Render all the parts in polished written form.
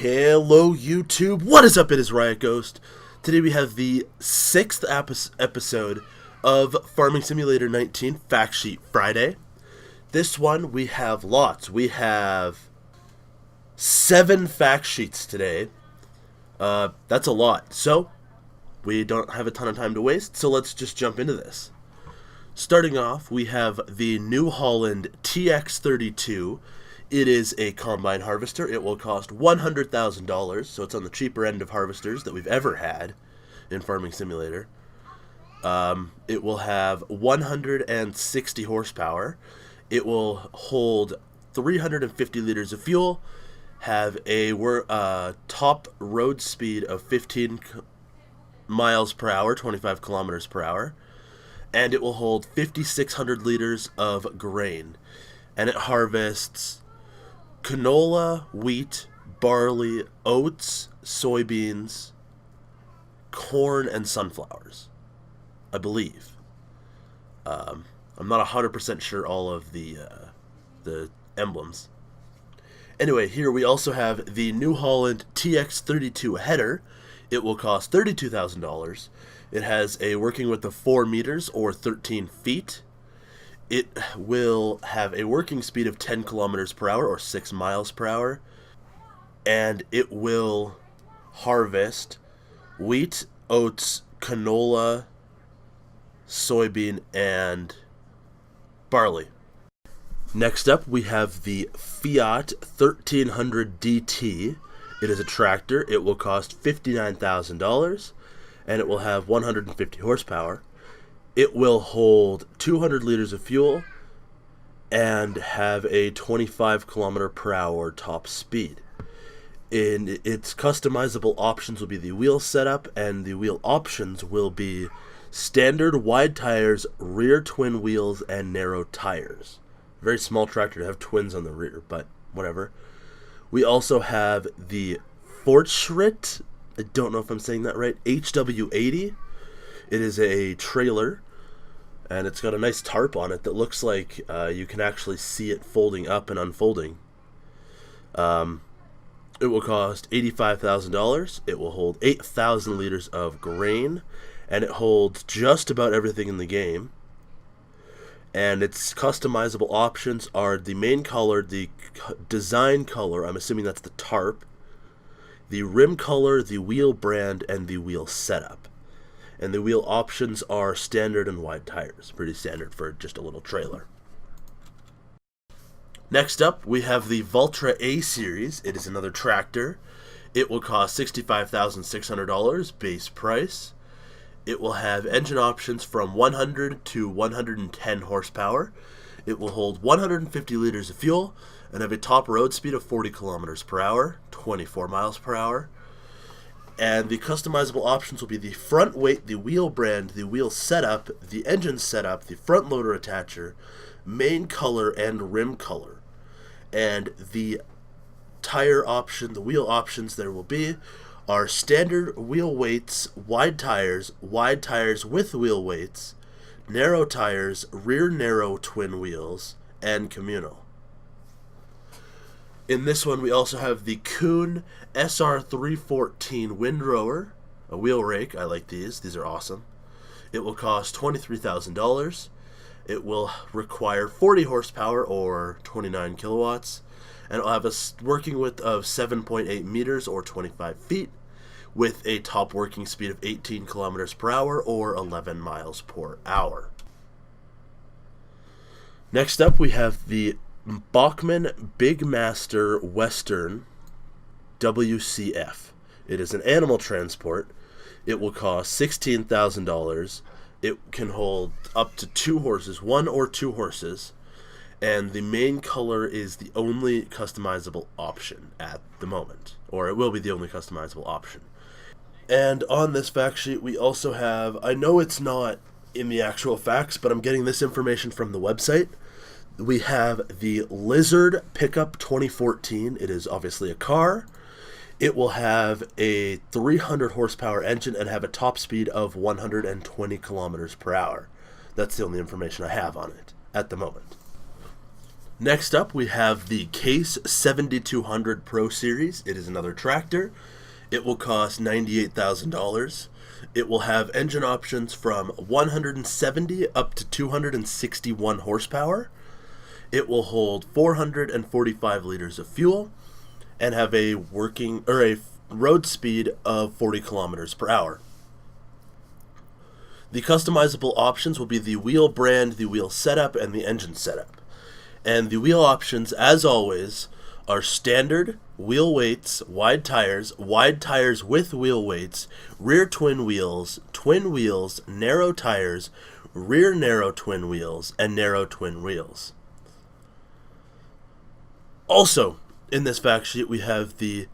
Hello YouTube, what is up? It is Riot Ghost. Today we have the 6th episode of Farming Simulator 19 Fact Sheet Friday. This one we have lots. We have 7 fact sheets today. That's a lot. So, we don't have a ton of time to waste, so let's just jump into this. Starting off, we have the New Holland TX32. It is a combine harvester. It will cost $100,000, so it's on the cheaper end of harvesters that we've ever had in Farming Simulator. It will have 160 horsepower. It will hold 350 liters of fuel, have a top road speed of 15 miles per hour, 25 kilometers per hour, and it will hold 5,600 liters of grain. And it harvests canola, wheat, barley, oats, soybeans, corn, and sunflowers, I believe. I'm not 100% sure all of the emblems. Anyway, here we also have the New Holland TX32 header. It will cost $32,000. It has a working width of 4 meters or 13 feet. It will have a working speed of 10 kilometers per hour or 6 miles per hour. And it will harvest wheat, oats, canola, soybean, and barley. Next up, we have the Fiat 1300 DT. It is a tractor. It will cost $59,000, and it will have 150 horsepower. It will hold 200 liters of fuel and have a 25 kilometer per hour top speed. In its customizable options will be the wheel setup, and the wheel options will be standard wide tires, rear twin wheels, and narrow tires. Very small tractor to have twins on the rear, but whatever. We also have the Fortschritt, I don't know if I'm saying that right, HW80. It is a trailer, and it's got a nice tarp on it that looks like you can actually see it folding up and unfolding. It will cost $85,000. It will hold 8,000 liters of grain, and it holds just about everything in the game. And its customizable options are the main color, the design color, I'm assuming that's the tarp, the rim color, the wheel brand, and the wheel setup. And the wheel options are standard and wide tires. Pretty standard for just a little trailer. Next up, we have the Valtra A series. It is another tractor. It will cost $65,600 base price. It will have engine options from 100 to 110 horsepower. It will hold 150 liters of fuel and have a top road speed of 40 kilometers per hour, 24 miles per hour. And the customizable options will be the front weight, the wheel brand, the wheel setup, the engine setup, the front loader attacher, main color, and rim color. And the tire option, the wheel options there will be, are standard wheel weights, wide tires with wheel weights, narrow tires, rear narrow twin wheels, and communal. In this one, we also have the Kuhn SR314 windrower, a wheel rake. I like these. These are awesome. It will cost $23,000. It will require 40 horsepower or 29 kilowatts. And it will have a working width of 7.8 meters or 25 feet with a top working speed of 18 kilometers per hour or 11 miles per hour. Next up, we have the Bachmann Big Master Western WCF. It is an animal transport. It will cost $16,000. It can hold up to 2 horses, 1 or 2 horses, and the main color is the only customizable option at the moment, or it will be the only customizable option. And on this fact sheet, we also have, I know it's not in the actual facts, but I'm getting this information from the website. We have the Lizard Pickup 2014. It is obviously a car. It will have a 300 horsepower engine and have a top speed of 120 kilometers per hour. That's the only information I have on it at the moment. Next up, we have the Case 7200 Pro Series. It is another tractor. It will cost $98,000. It will have engine options from 170 up to 261 horsepower. It will hold 445 liters of fuel and have a road speed of 40 kilometers per hour. The customizable options will be the wheel brand, the wheel setup, and the engine setup. And the wheel options, as always, are standard, wheel weights, wide tires with wheel weights, rear twin wheels, narrow tires, rear narrow twin wheels, and narrow twin wheels. Also, in this fact sheet, we have the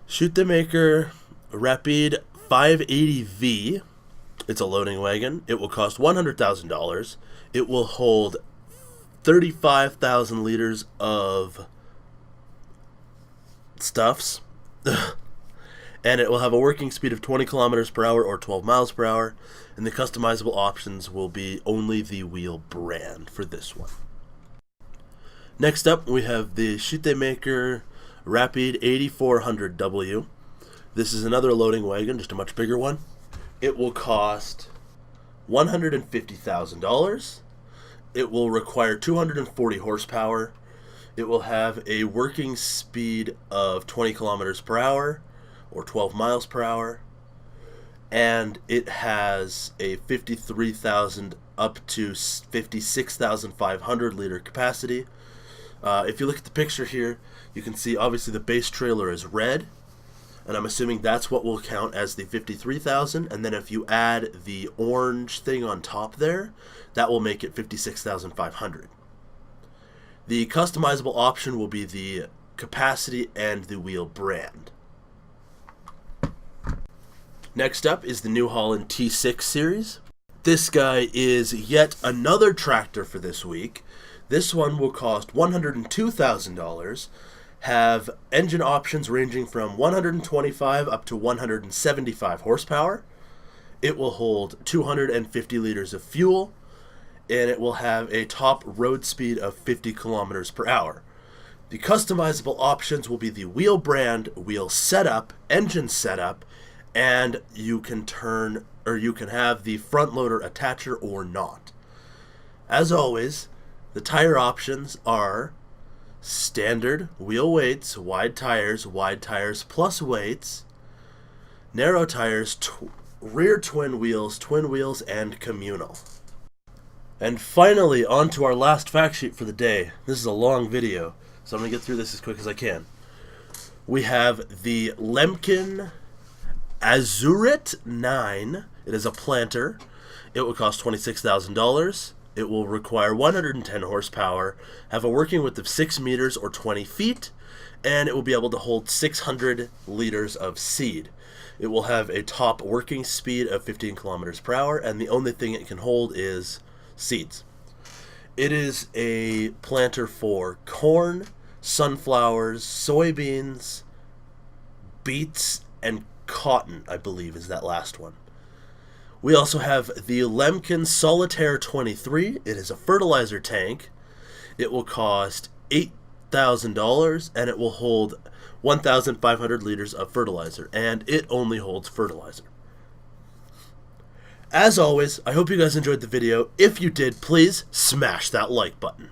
Schutemaker Rapide 580V. It's a loading wagon. It will cost $100,000. It will hold 35,000 liters of stuffs. And it will have a working speed of 20 kilometers per hour or 12 miles per hour. And the customizable options will be only the wheel brand for this one. Next up, we have the Schutemaker Rapide 8400W. This is another loading wagon, just a much bigger one. It will cost $150,000. It will require 240 horsepower. It will have a working speed of 20 kilometers per hour or 12 miles per hour. And it has a 53,000 up to 56,500 liter capacity. If you look at the picture here, you can see obviously the base trailer is red, and I'm assuming that's what will count as the 53,000, and then if you add the orange thing on top there, that will make it 56,500. The customizable option will be the capacity and the wheel brand. Next up is the New Holland T6 series. This guy is yet another tractor for this week. This one will cost $102,000, have engine options ranging from 125 up to 175 horsepower. It will hold 250 liters of fuel, and it will have a top road speed of 50 kilometers per hour. The customizable options will be the wheel brand, wheel setup, engine setup, and you can have the front loader attacher or not. As always, the tire options are standard, wheel weights, wide tires plus weights, narrow tires, rear twin wheels, and communal. And finally, on to our last fact sheet for the day. This is a long video, so I'm going to get through this as quick as I can. We have the Lemken Azurit 9. It is a planter. It will cost $26,000. It will require 110 horsepower, have a working width of 6 meters or 20 feet, and it will be able to hold 600 liters of seed. It will have a top working speed of 15 kilometers per hour, and the only thing it can hold is seeds. It is a planter for corn, sunflowers, soybeans, beets, and cotton, I believe is that last one. We also have the Lemken Solitaire 23. It is a fertilizer tank. It will cost $8,000, and it will hold 1,500 liters of fertilizer, and it only holds fertilizer. As always, I hope you guys enjoyed the video. If you did, please smash that like button.